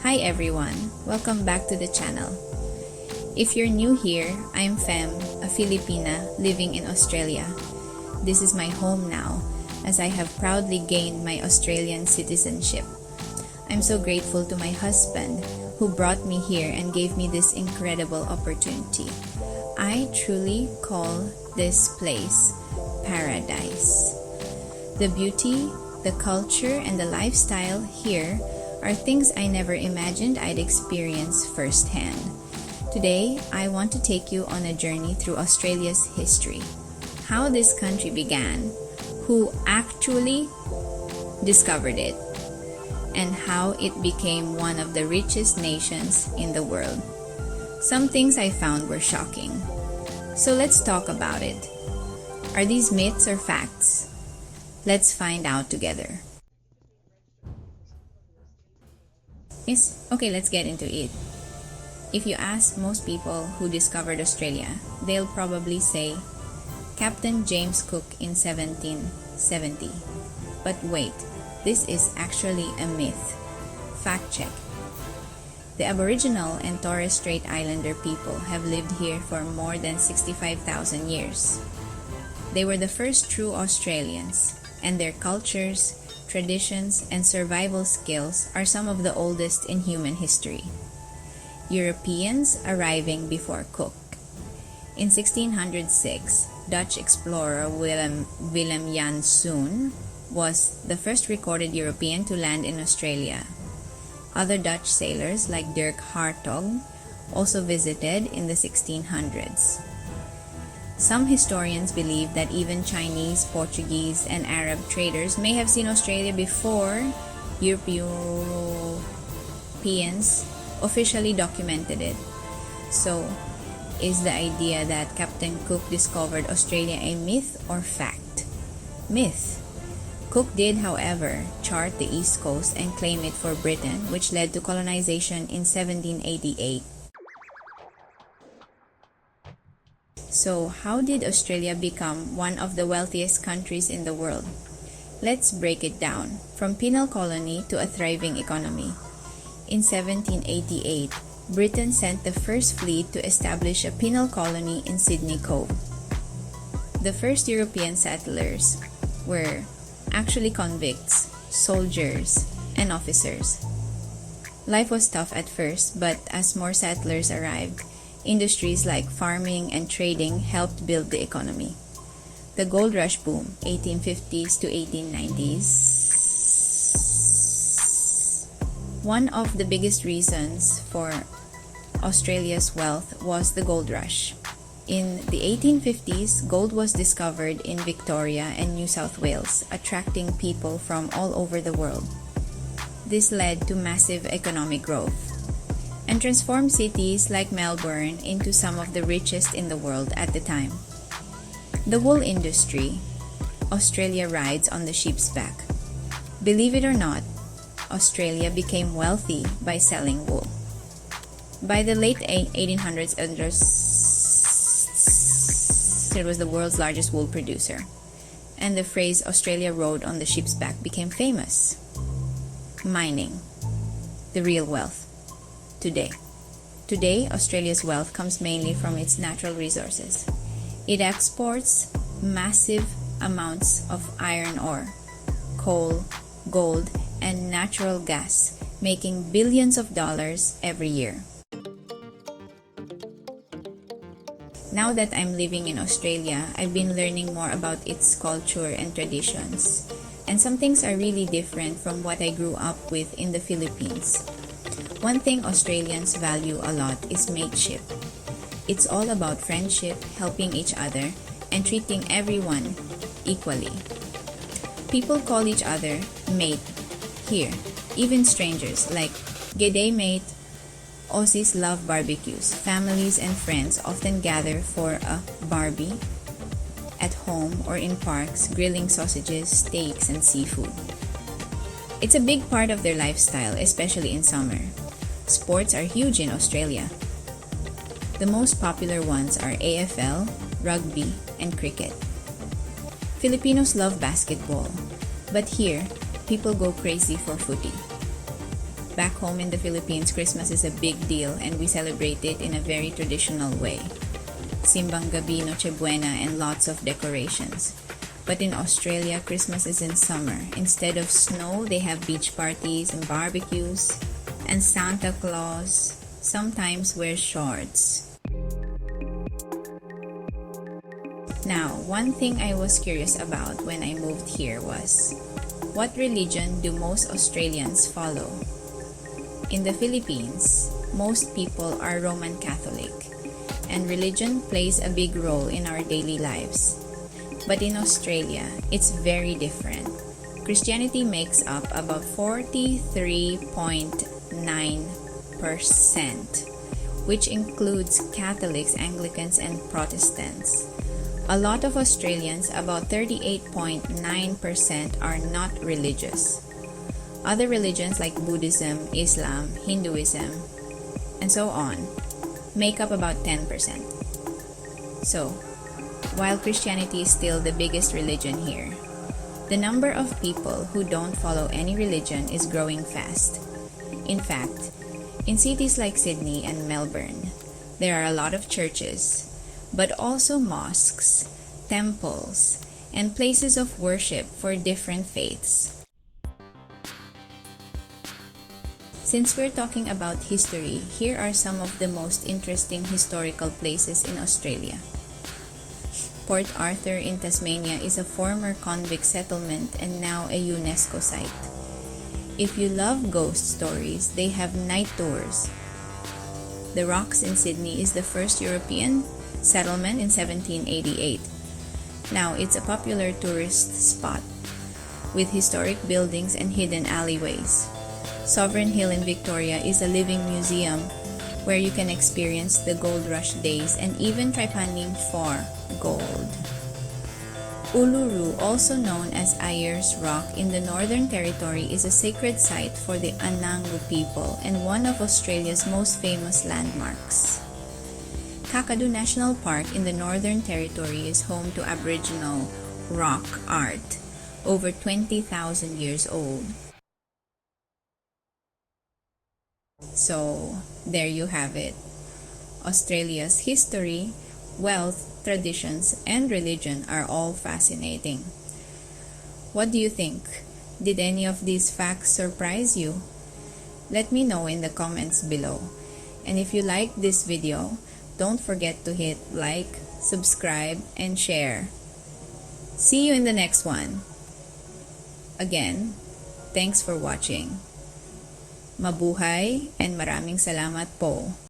Hi everyone, welcome back to the channel. If you're new here, I'm Fem, a Filipina living in Australia. This is my home now, as I have proudly gained my Australian citizenship. I'm so grateful to my husband, who brought me here and gave me this incredible opportunity. I truly call this place paradise. The beauty, the culture, and the lifestyle here are things I never imagined I'd experience firsthand. Today, I want to take you on a journey through Australia's history, how this country began, who actually discovered it, and how it became one of the richest nations in the world. Some things I found were shocking. So let's talk about it. Are these myths or facts? Let's find out together. Okay, let's get into it. If you ask most people who discovered Australia, they'll probably say Captain James Cook in 1770. But wait, this is actually a myth. Fact check. The Aboriginal and Torres Strait Islander people have lived here for more than 65,000 years. They were the first true Australians, and their cultures, traditions, and survival skills are some of the oldest in human history. Europeans arriving before Cook. In 1606, Dutch explorer Willem Janszoon was the first recorded European to land in Australia. Other Dutch sailors like Dirk Hartog also visited in the 1600s. Some historians believe that even Chinese, Portuguese, and Arab traders may have seen Australia before Europeans officially documented it. So, is the idea that Captain Cook discovered Australia a myth or fact? Myth. Cook did, however, chart the East Coast and claim it for Britain, which led to colonization in 1788. So, how did Australia become one of the wealthiest countries in the world? Let's break it down, from penal colony to a thriving economy. In 1788, Britain sent the first fleet to establish a penal colony in Sydney Cove. The first European settlers were actually convicts, soldiers, and officers. Life was tough at first, but as more settlers arrived, industries like farming and trading helped build the economy. The gold rush boom, 1850s to 1890s. One of the biggest reasons for Australia's wealth was the gold rush. In the 1850s, gold was discovered in Victoria and New South Wales, attracting people from all over the world. This led to massive economic growth and transformed cities like Melbourne into some of the richest in the world at the time. The wool industry. Australia rides on the sheep's back. Believe it or not, Australia became wealthy by selling wool. By the late 1800s, it was the world's largest wool producer, and the phrase Australia rode on the sheep's back became famous. Mining. The real wealth. Today, Australia's wealth comes mainly from its natural resources. It exports massive amounts of iron ore, coal, gold, and natural gas, making billions of dollars every year. Now that I'm living in Australia, I've been learning more about its culture and traditions, and some things are really different from what I grew up with in the Philippines. One thing Australians value a lot is mateship. It's all about friendship, helping each other, and treating everyone equally. People call each other mate here, even strangers, like "G'day mate." Aussies love barbecues. Families and friends often gather for a barbie at home or in parks, grilling sausages, steaks, and seafood. It's a big part of their lifestyle, especially in summer. Sports are huge in Australia. The most popular ones are AFL, rugby, and cricket. Filipinos love basketball, but here, people go crazy for footy. Back home in the Philippines, Christmas is a big deal and we celebrate it in a very traditional way. Simbang Gabi, Noche Buena, and lots of decorations. But in Australia, Christmas is in summer. Instead of snow, they have beach parties and barbecues. And Santa Claus sometimes wears shorts. Now, one thing I was curious about when I moved here was, what religion do most Australians follow? In the Philippines, most people are Roman Catholic, and religion plays a big role in our daily lives. But in Australia, it's very different. Christianity makes up about 43.9%, which includes Catholics, Anglicans, and Protestants. A lot of Australians, about 38.9%, are not religious. Other religions like Buddhism, Islam, Hinduism, and so on, make up about 10%. So, while Christianity is still the biggest religion here, the number of people who don't follow any religion is growing fast. In fact, in cities like Sydney and Melbourne, there are a lot of churches, but also mosques, temples, and places of worship for different faiths. Since we're talking about history, here are some of the most interesting historical places in Australia. Port Arthur in Tasmania is a former convict settlement and now a UNESCO site. If you love ghost stories, they have night tours. The Rocks in Sydney is the first European settlement in 1788. Now it's a popular tourist spot with historic buildings and hidden alleyways. Sovereign Hill in Victoria is a living museum where you can experience the gold rush days and even try panning for gold. Uluru, also known as Ayers Rock in the Northern Territory, is a sacred site for the Anangu people and one of Australia's most famous landmarks. Kakadu National Park in the Northern Territory is home to Aboriginal rock art, over 20,000 years old. So, there you have it. Australia's history, wealth, traditions, and religion are all fascinating. What do you think? Did any of these facts surprise you? Let me know in the comments below. And if you liked this video, don't forget to hit like, subscribe, and share. See you in the next one. Again, thanks for watching. Mabuhay and maraming salamat po.